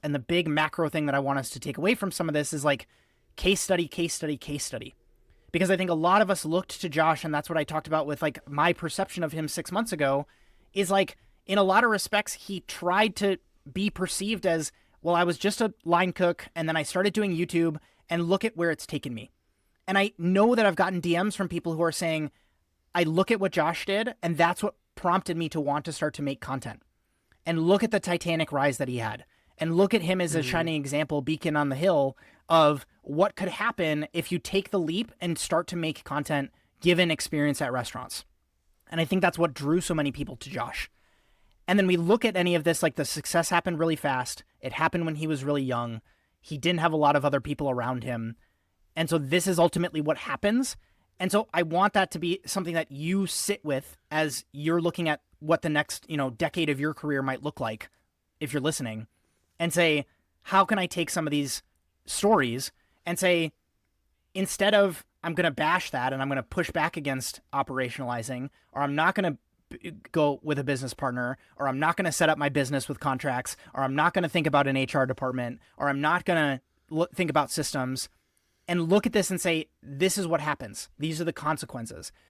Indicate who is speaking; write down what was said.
Speaker 1: And the big macro thing that I want us to take away from some of this is like case study, case study, case study. Because I think a lot of us looked to Josh, and that's what I talked about with like my perception of him 6 months ago, is like in a lot of respects, he tried to be perceived as, well, I was just a line cook and then I started doing YouTube and look at where it's taken me. And I know that I've gotten DMs from people who are saying, I look at what Josh did and that's what prompted me to want to start to make content. And look at the Titanic rise that he had. And look at him as a shining example, beacon on the hill of what could happen if you take the leap and start to make content given experience at restaurants. And I think that's what drew so many people to Josh. And then we look at any of this, like the success happened really fast. It happened when he was really young. He didn't have a lot of other people around him. And so this is ultimately what happens. And so I want that to be something that you sit with as you're looking at what the next, decade of your career might look like if you're listening, and say, how can I take some of these stories and say, instead of I'm going to bash that and I'm going to push back against operationalizing, or I'm not going to go with a business partner, or I'm not going to set up my business with contracts, or I'm not going to think about an HR department, or I'm not going to think about systems, and look at this and say, this is what happens. These are the consequences.